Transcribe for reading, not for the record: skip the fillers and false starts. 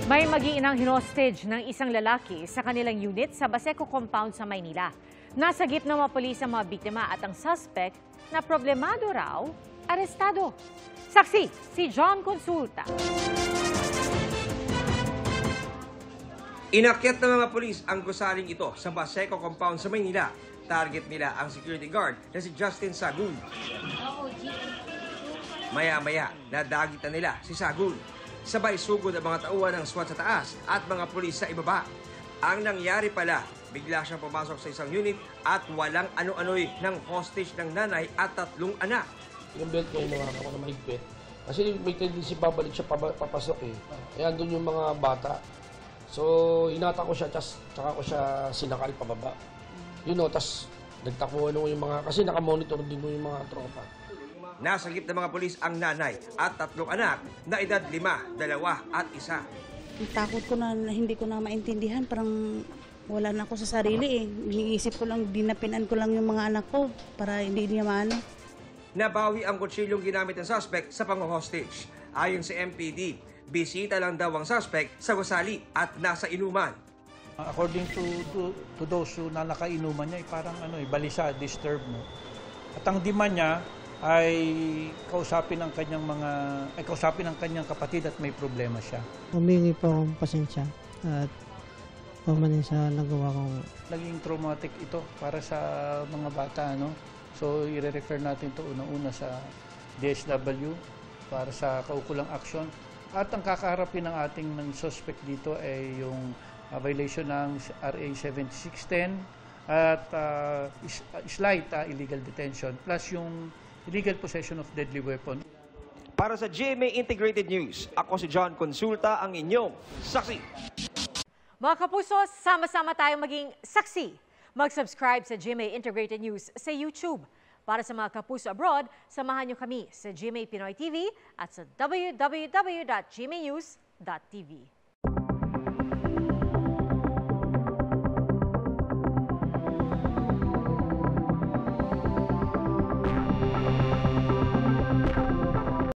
May mag-iinang hinostage ng isang lalaki sa kanilang unit sa Baseco Compound sa Maynila. Nasa gitna ng mga pulis ang mga biktima at ang suspect na problemado raw, arestado. Saksi, si John Consulta. Inakyat ng mga pulis ang gusaling ito sa Baseco Compound sa Maynila. Target nila ang security guard na si Justin Sagun. Maya-maya, nadagitan nila si Sagun. Sabay sugod ang mga tauhan ng SWAT sa taas at mga pulis sa ibaba. Ang nangyari pala, bigla siyang pumasok sa isang unit at walang ano-ano'y ng hostage ng nanay at 3 anak. Yung belt ko, hinawakan ko na mahigpit. Kasi may tendency babalik siya papasok eh. Kaya andun yung mga bata. So, hinata ko siya, tsaka ko siya sinakal pababa. You know, tas nagtakbuhan yung mga, kasi nakamonitor din yung mga tropa. Nasa gitna ng mga pulis ang nanay at 3 anak na edad 5, 2 at 1. Takot ko na hindi ko na maintindihan, parang wala na ako sa sarili eh. Iniisip ko lang, dinapinan ko lang yung mga anak ko para hindi niya maano. Nabawi ang kutsilyong ginamit ng suspect sa pang-hostage. Ayon sa MPD, bisita lang daw ang suspect sa gusali at nasa inuman. According to those na nakainuman niya, parang balisa, disturb mo. At ang demand niya ay kausapin ang kanyang kapatid at may problema siya. Humingi po akong pasensya at pumanin sa nagawa kong. Naging traumatic ito para sa mga bata, no? So, i-refer natin ito unang-una sa DSW para sa kaukulang aksyon. At ang kakaharapin ng ating suspect dito ay yung violation ng RA 7610 at slight illegal detention plus yung illegal possession of deadly weapon. Para sa GMA Integrated News, ako si John Consulta, ang inyong saksi. Mga kapuso, sama-sama tayong maging saksi. Mag-subscribe sa GMA Integrated News sa YouTube. Para sa mga kapuso abroad, samahan niyo kami sa GMA Pinoy TV at sa www.gmanews.tv.